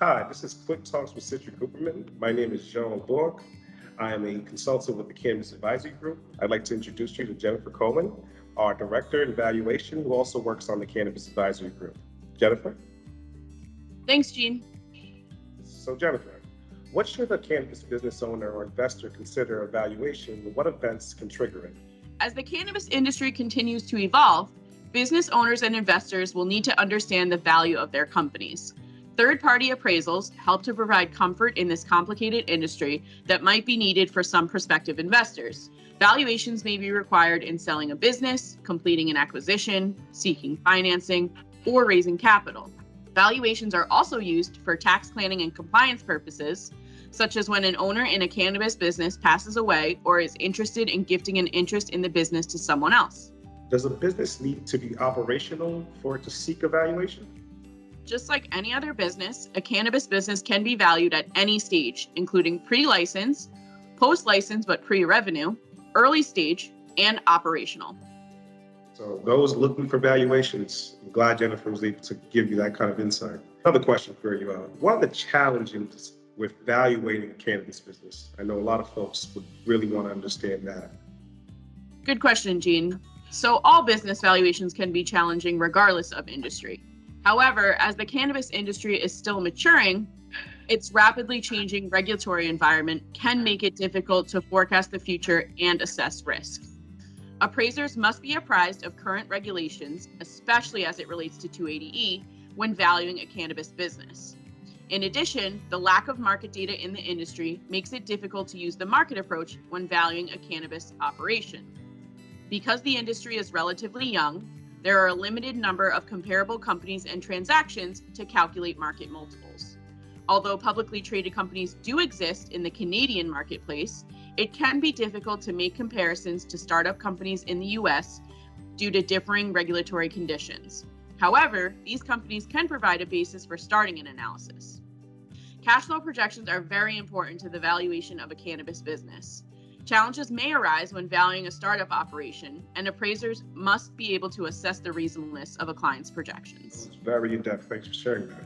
Hi, this is Quick Talks with Citric Hooperman. My name is Jean Aubourg. I am a consultant with the Cannabis Advisory Group. I'd like to introduce you to Jennifer Cohen, our Director in Valuation, who also works on the Cannabis Advisory Group. Jennifer? Thanks, Gene. So Jennifer, what should a cannabis business owner or investor consider a valuation, and what events can trigger it? As the cannabis industry continues to evolve, business owners and investors will need to understand the value of their companies. Third-party appraisals help to provide comfort in this complicated industry that might be needed for some prospective investors. Valuations may be required in selling a business, completing an acquisition, seeking financing, or raising capital. Valuations are also used for tax planning and compliance purposes, such as when an owner in a cannabis business passes away or is interested in gifting an interest in the business to someone else. Does a business need to be operational for it to seek a valuation? Just like any other business, a cannabis business can be valued at any stage, including pre-license, post-license but pre-revenue, early stage, and operational. So those looking for valuations, I'm glad Jennifer was able to give you that kind of insight. Another question for you. What are the challenges with valuating a cannabis business? I know a lot of folks would really want to understand that. Good question, Gene. So all business valuations can be challenging regardless of industry. However, as the cannabis industry is still maturing, its rapidly changing regulatory environment can make it difficult to forecast the future and assess risk. Appraisers must be apprised of current regulations, especially as it relates to 280E, when valuing a cannabis business. In addition, the lack of market data in the industry makes it difficult to use the market approach when valuing a cannabis operation. Because the industry is relatively young, there are a limited number of comparable companies and transactions to calculate market multiples. Although publicly traded companies do exist in the Canadian marketplace, it can be difficult to make comparisons to startup companies in the US due to differing regulatory conditions. However, these companies can provide a basis for starting an analysis. Cash flow projections are very important to the valuation of a cannabis business. Challenges may arise when valuing a startup operation, and appraisers must be able to assess the reasonableness of a client's projections. It's very in-depth. Thanks for sharing that.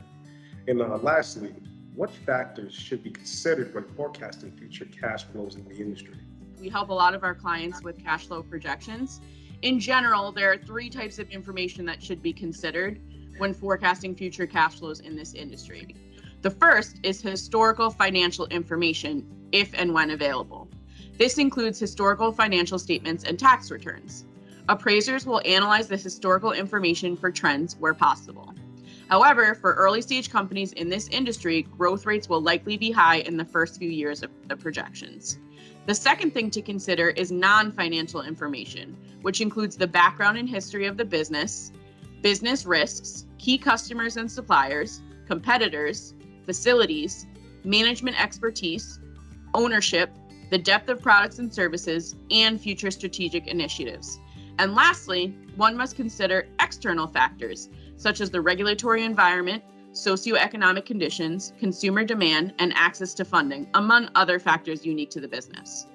And lastly, what factors should be considered when forecasting future cash flows in the industry? We help a lot of our clients with cash flow projections. In general, there are three types of information that should be considered when forecasting future cash flows in this industry. The first is historical financial information, if and when available. This includes historical financial statements and tax returns. Appraisers will analyze the historical information for trends where possible. However, for early stage companies in this industry, growth rates will likely be high in the first few years of the projections. The second thing to consider is non-financial information, which includes the background and history of the business risks, key customers and suppliers, competitors, facilities, management expertise, ownership, the depth of products and services, and future strategic initiatives. And lastly, one must consider external factors, such as the regulatory environment, socioeconomic conditions, consumer demand, and access to funding, among other factors unique to the business.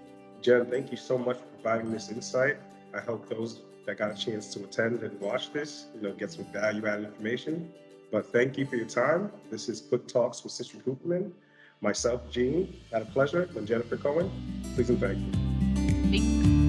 Jen, thank you so much for providing this insight. I hope those that got a chance to attend and watch this, get some value-added information. But thank you for your time. This is Quick Talks with Citric Hooperman. Myself, Gene, had a pleasure, and Jennifer Cohen. Please and thank you. Thank you.